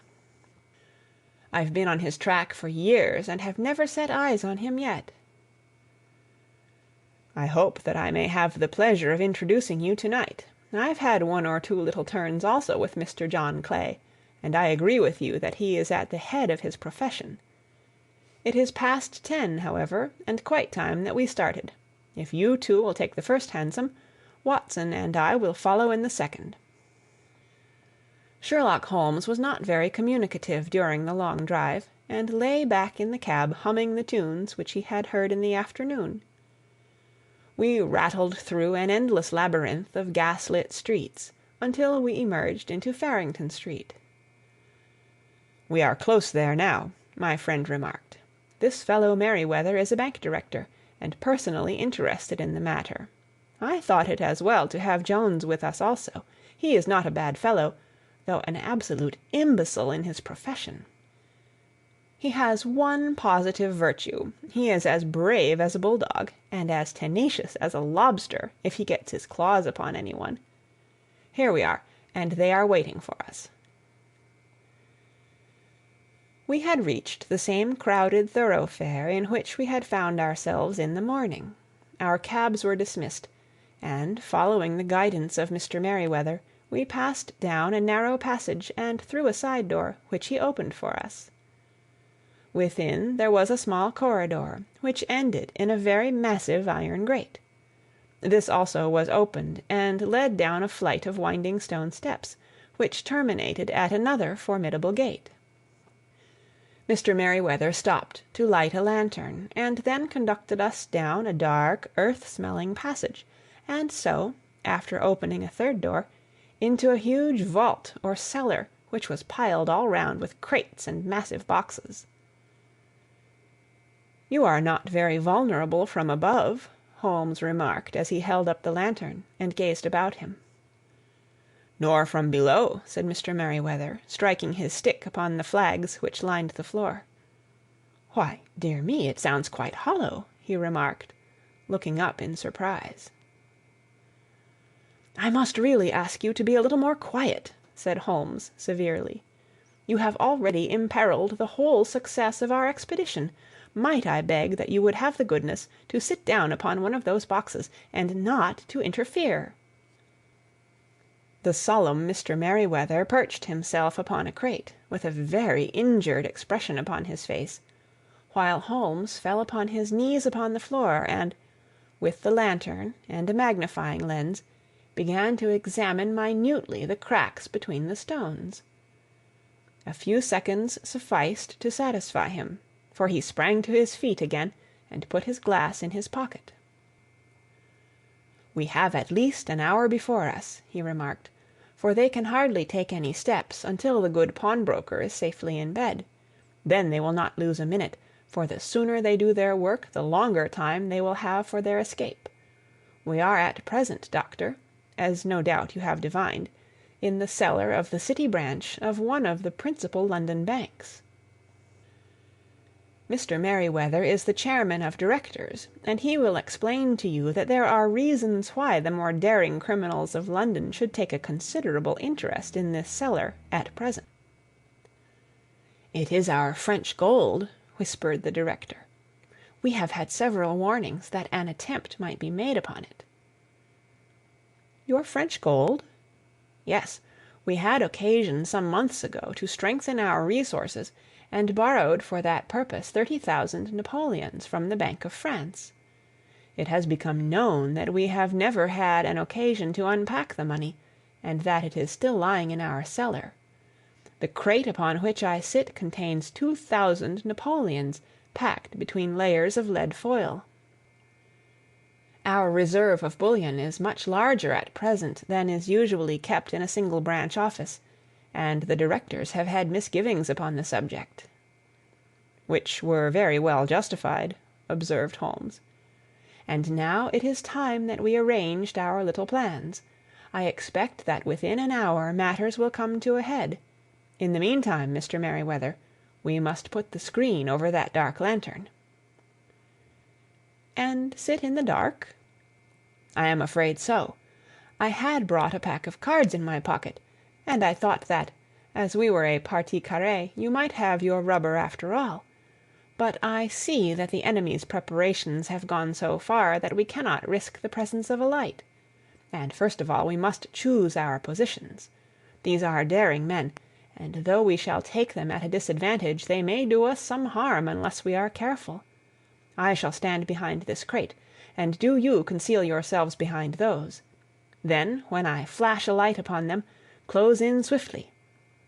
I've been on his track for years, and have never set eyes on him yet." "I hope that I may have the pleasure of introducing you to-night. I've had one or two little turns also with Mr. John Clay, and I agree with you that he is at the head of his profession. It is past 10, however, and quite time that we started. If you two will take the first hansom, Watson and I will follow in the second." Sherlock Holmes was not very communicative during the long drive, and lay back in the cab humming the tunes which he had heard in the afternoon. We rattled through an endless labyrinth of gas-lit streets until we emerged into Farrington Street. "We are close there now," my friend remarked. "This fellow Merryweather is a bank director, and personally interested in the matter. I thought it as well to have Jones with us also. He is not a bad fellow, though an absolute imbecile in his profession. He has one positive virtue. He is as brave as a bulldog, and as tenacious as a lobster if he gets his claws upon anyone. Here we are, and they are waiting for us." We had reached the same crowded thoroughfare in which we had found ourselves in the morning. Our cabs were dismissed, and, following the guidance of Mr. Merryweather, we passed down a narrow passage and through a side door, which he opened for us. Within there was a small corridor, which ended in a very massive iron grate. This also was opened, and led down a flight of winding stone steps, which terminated at another formidable gate. Mr. Merryweather stopped to light a lantern, and then conducted us down a dark, earth-smelling passage, and so, after opening a third door, into a huge vault or cellar, which was piled all round with crates and massive boxes. "You are not very vulnerable from above," Holmes remarked as he held up the lantern and gazed about him. "Nor from below," said Mr. Merryweather, striking his stick upon the flags which lined the floor. "Why, dear me, it sounds quite hollow," he remarked, looking up in surprise. "I must really ask you to be a little more quiet," said Holmes severely. "You have already imperiled the whole success of our expedition. might I beg that you would have the goodness to sit down upon one of those boxes, and not to interfere?" The solemn Mr. Merryweather perched himself upon a crate, with a very injured expression upon his face, while Holmes fell upon his knees upon the floor, and, with the lantern and a magnifying lens, began to examine minutely the cracks between the stones. A few seconds sufficed to satisfy him, for he sprang to his feet again, and put his glass in his pocket. "We have at least an hour before us," he remarked, "for they can hardly take any steps until the good pawnbroker is safely in bed. Then they will not lose a minute, for the sooner they do their work the longer time they will have for their escape. We are at present, Doctor, as no doubt you have divined, in the cellar of the City branch of one of the principal London banks. Mr. Merryweather is the chairman of directors, and he will explain to you that there are reasons why the more daring criminals of London should take a considerable interest in this cellar at present." "It is our French gold," whispered the director. "We have had several warnings that an attempt might be made upon it." "Your French gold?" "Yes. We had occasion some months ago to strengthen our resources, and borrowed for that purpose 30,000 Napoleons from the Bank of France. It has become known that we have never had an occasion to unpack the money, and that it is still lying in our cellar. The crate upon which I sit contains 2,000 Napoleons, packed between layers of lead foil. Our reserve of bullion is much larger at present than is usually kept in a single branch office, and the directors have had misgivings upon the subject." "Which were very well justified," observed Holmes. "And now it is time that we arranged our little plans. I expect that within an hour matters will come to a head. In the meantime, Mr. Merryweather, we must put the screen over that dark lantern." "And sit in the dark?" "I am afraid so. I had brought a pack of cards in my pocket, and I thought that, as we were a partie carrée, you might have your rubber after all. But I see that the enemy's preparations have gone so far that we cannot risk the presence of a light. And first of all we must choose our positions. These are daring men, and though we shall take them at a disadvantage, they may do us some harm unless we are careful. I shall stand behind this crate, and do you conceal yourselves behind those. Then, when I flash a light upon them, close in swiftly.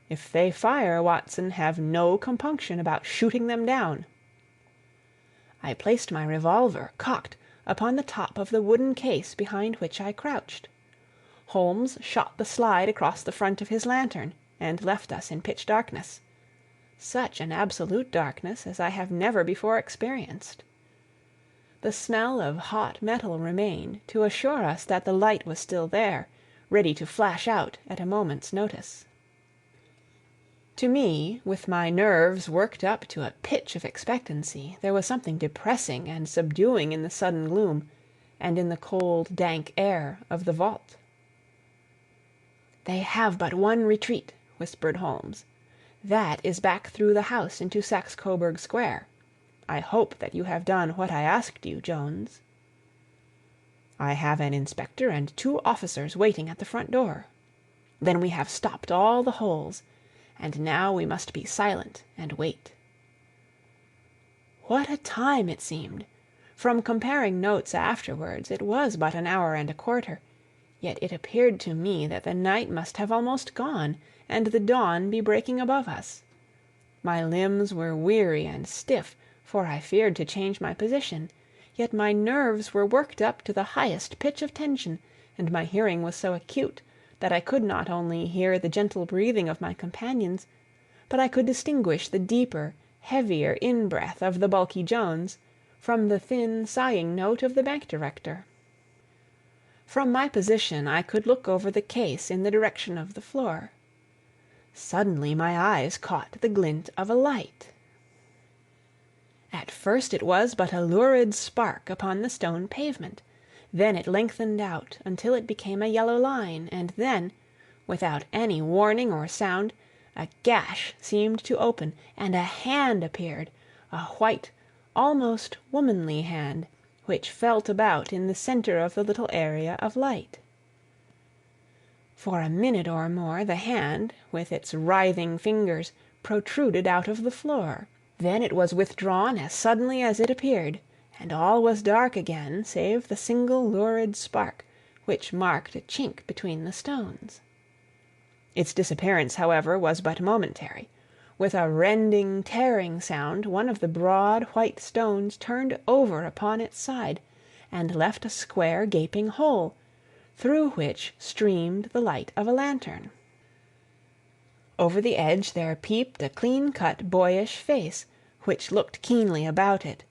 If they fire, Watson, have no compunction about shooting them down." I placed my revolver, cocked, upon the top of the wooden case behind which I crouched. Holmes shot the slide across the front of his lantern, and left us in pitch darkness. Such an absolute darkness as I have never before experienced. The smell of hot metal remained to assure us that the light was still there, ready to flash out at a moment's notice. To me, with my nerves worked up to a pitch of expectancy, there was something depressing and subduing in the sudden gloom, and in the cold, dank air of the vault. "They have but one retreat," whispered Holmes. "That is back through the house into Saxe-Coburg Square. I hope that you have done what I asked you, Jones." "I have an inspector and 2 officers waiting at the front door." "Then we have stopped all the holes. And now we must be silent and wait." What a time it seemed! From comparing notes afterwards, it was but an hour and a quarter, yet it appeared to me that the night must have almost gone, and the dawn be breaking above us. My limbs were weary and stiff, for I feared to change my position, yet my nerves were worked up to the highest pitch of tension, and my hearing was so acute that I could not only hear the gentle breathing of my companions, but I could distinguish the deeper, heavier in-breath of the bulky Jones from the thin, sighing note of the bank director. From my position I could look over the case in the direction of the floor. Suddenly my eyes caught the glint of a light. At first it was but a lurid spark upon the stone pavement. Then it lengthened out until it became a yellow line, and then, without any warning or sound, a gash seemed to open, and a hand appeared, a white, almost womanly hand, which felt about in the center of the little area of light. For a minute or more the hand, with its writhing fingers, protruded out of the floor. Then it was withdrawn as suddenly as it appeared, and all was dark again save the single lurid spark which marked a chink between the stones. Its disappearance, however, was but momentary. With a rending, tearing sound, one of the broad, white stones turned over upon its side, and left a square, gaping hole, through which streamed the light of a lantern. Over the edge there peeped a clean-cut, boyish face, which looked keenly about it,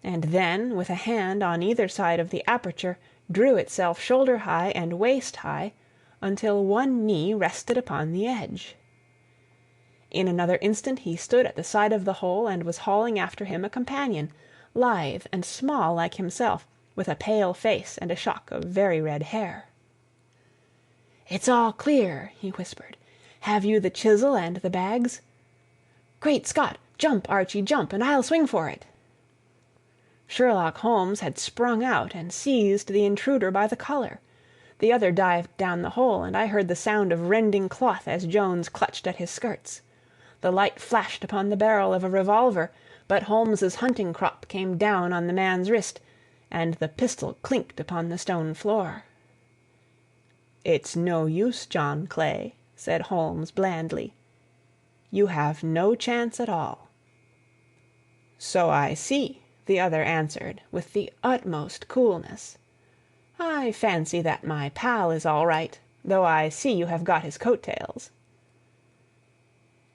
and then, with a hand on either side of the aperture, drew itself shoulder-high and waist-high, until one knee rested upon the edge. In another instant he stood at the side of the hole and was hauling after him a companion, lithe and small like himself, with a pale face and a shock of very red hair. "It's all clear," he whispered. "Have you the chisel and the bags?" "Great Scott! Jump, Archie, jump, and I'll swing for it." Sherlock Holmes had sprung out and seized the intruder by the collar. The other dived down the hole, and I heard the sound of rending cloth as Jones clutched at his skirts. The light flashed upon the barrel of a revolver, but Holmes's hunting crop came down on the man's wrist, and the pistol clinked upon the stone floor. "It's no use, John Clay," said Holmes blandly. "You have no chance at all." "So I see," the other answered, with the utmost coolness. "I fancy that my pal is all right, though I see you have got his coat-tails."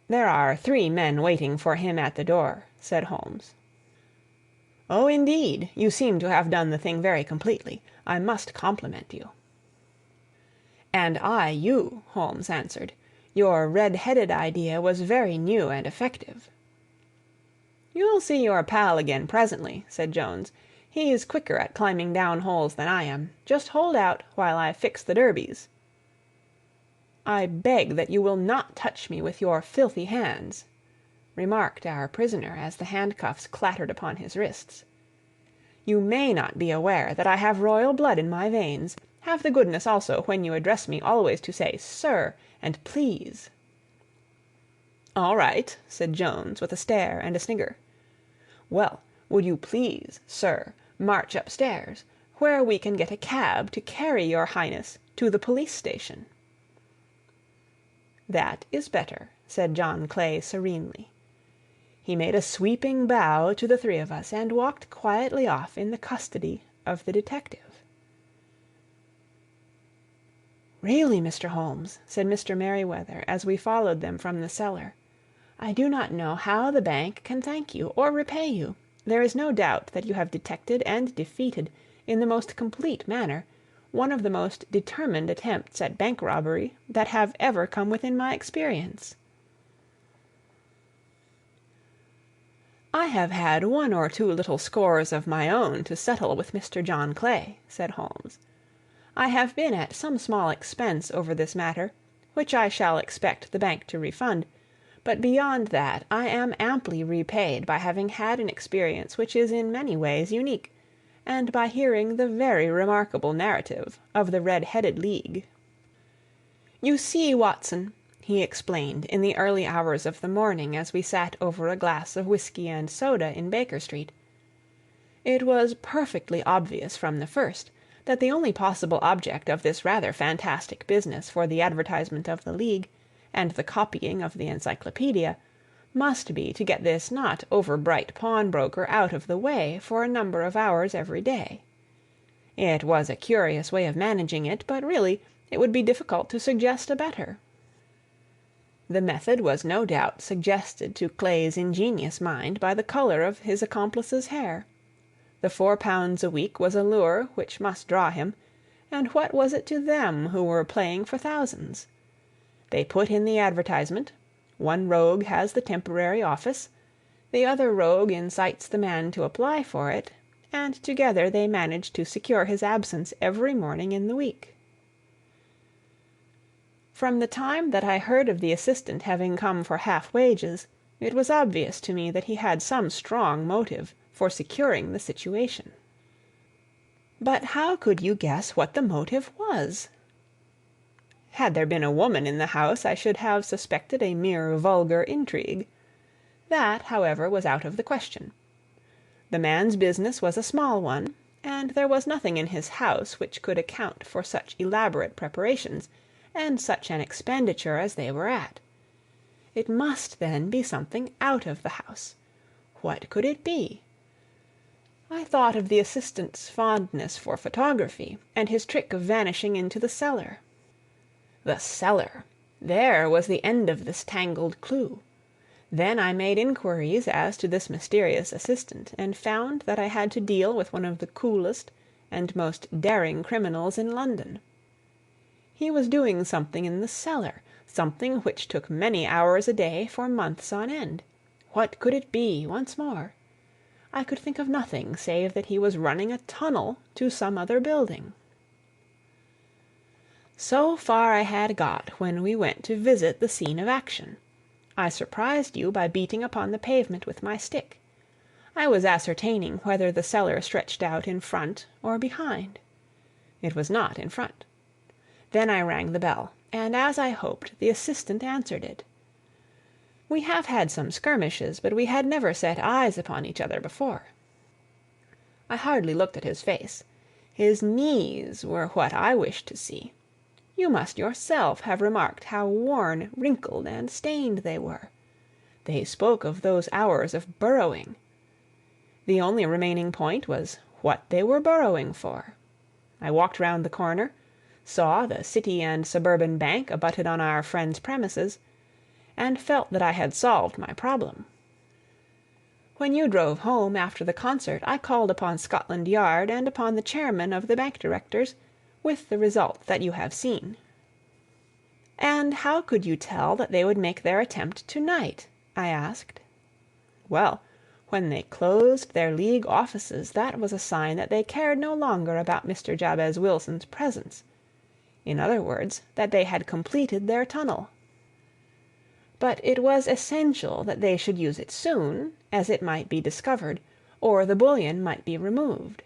"There are 3 men waiting for him at the door," said Holmes. "Oh, indeed! You seem to have done the thing very completely. I must compliment you." "And I you," Holmes answered. "Your red-headed idea was very new and effective." "You'll see your pal again presently," said Jones. "He's quicker at climbing down holes than I am. Just hold out while I fix the derbies." "I beg that you will not touch me with your filthy hands," remarked our prisoner as the handcuffs clattered upon his wrists. "You may not be aware that I have royal blood in my veins. Have the goodness also, when you address me, always to say 'sir' and 'please.'" "All right," said Jones, with a stare and a snigger. "Well, would you please, sir, march upstairs, where we can get a cab to carry your highness to the police station?" "That is better," said John Clay serenely. He made a sweeping bow to the 3 of us, and walked quietly off in the custody of the detective. "Really, Mr. Holmes," said Mr. Merryweather, as we followed them from the cellar, "I do not know how the bank can thank you or repay you. There is no doubt that you have detected and defeated, in the most complete manner, one of the most determined attempts at bank robbery that have ever come within my experience." "I have had 1 or 2 little scores of my own to settle with Mr. John Clay," said Holmes. "I have been at some small expense over this matter, which I shall expect the bank to refund, but beyond that I am amply repaid by having had an experience which is in many ways unique, and by hearing the very remarkable narrative of the Red-headed League. You see, Watson," he explained in the early hours of the morning as we sat over a glass of whiskey and soda in Baker Street, "it was perfectly obvious from the first that the only possible object of this rather fantastic business for the advertisement of the League, and the copying of the encyclopedia, must be to get this not over-bright pawnbroker out of the way for a number of hours every day. It was a curious way of managing it, but really it would be difficult to suggest a better. The method was no doubt suggested to Clay's ingenious mind by the color of his accomplice's hair. The £4 a week was a lure which must draw him, and what was it to them who were playing for thousands? They put in the advertisement, one rogue has the temporary office, the other rogue incites the man to apply for it, and together they manage to secure his absence every morning in the week. From the time that I heard of the assistant having come for half wages, it was obvious to me that he had some strong motive for securing the situation. But how could you guess what the motive was? Had there been a woman in the house, I should have suspected a mere vulgar intrigue. That, however, was out of the question. The man's business was a small one, and there was nothing in his house which could account for such elaborate preparations and such an expenditure as they were at. It must, then, be something out of the house. What could it be? I thought of the assistant's fondness for photography, and his trick of vanishing into the cellar. The cellar! There was the end of this tangled clue. Then I made inquiries as to this mysterious assistant, and found that I had to deal with one of the coolest and most daring criminals in London. He was doing something in the cellar, something which took many hours a day for months on end. What could it be, once more? I could think of nothing save that he was running a tunnel to some other building. So far I had got when we went to visit the scene of action. I surprised you by beating upon the pavement with my stick. I was ascertaining whether the cellar stretched out in front or behind. It was not in front. Then I rang the bell, and as I hoped, the assistant answered it. We have had some skirmishes, but we had never set eyes upon each other before. I hardly looked at his face. His knees were what I wished to see. You must yourself have remarked how worn, wrinkled, and stained they were. They spoke of those hours of burrowing. The only remaining point was what they were burrowing for. I walked round the corner, saw the City and Suburban Bank abutted on our friend's premises, and felt that I had solved my problem. When you drove home after the concert, I called upon Scotland Yard and upon the chairman of the bank directors, with the result that you have seen. And how could you tell that they would make their attempt to-night? I asked. Well, when they closed their League offices, that was a sign that they cared no longer about Mr. Jabez Wilson's presence. In other words, that they had completed their tunnel. But it was essential that they should use it soon, as it might be discovered, or the bullion might be removed.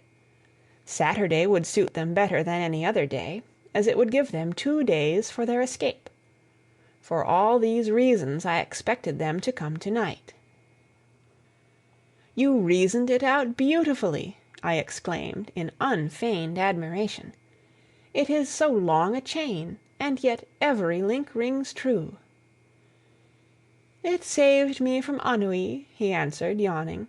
Saturday would suit them better than any other day, as it would give them 2 days for their escape. For all these reasons I expected them to come to-night. You reasoned it out beautifully, I exclaimed in unfeigned admiration. It is so long a chain, and yet every link rings true. It saved me from ennui, he answered, yawning.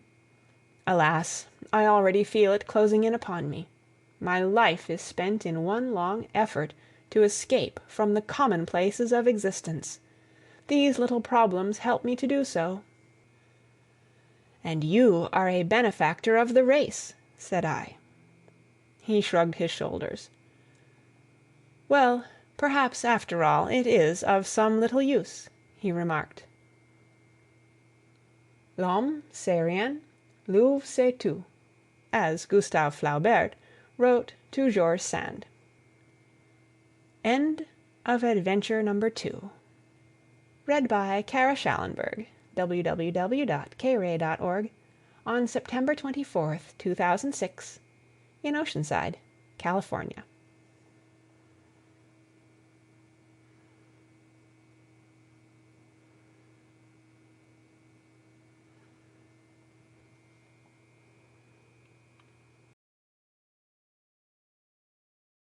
Alas, I already feel it closing in upon me. My life is spent in one long effort to escape from the commonplaces of existence. These little problems help me to do so. And you are a benefactor of the race, said I. He shrugged his shoulders. Well, perhaps after all it is of some little use, he remarked. L'homme c'est rien, l'œuvre c'est tout, as Gustave Flaubert wrote to George Sand. End of Adventure number 2. Read by Kara Schallenberg, www.kray.org, on September 24th, 2006, in Oceanside, California.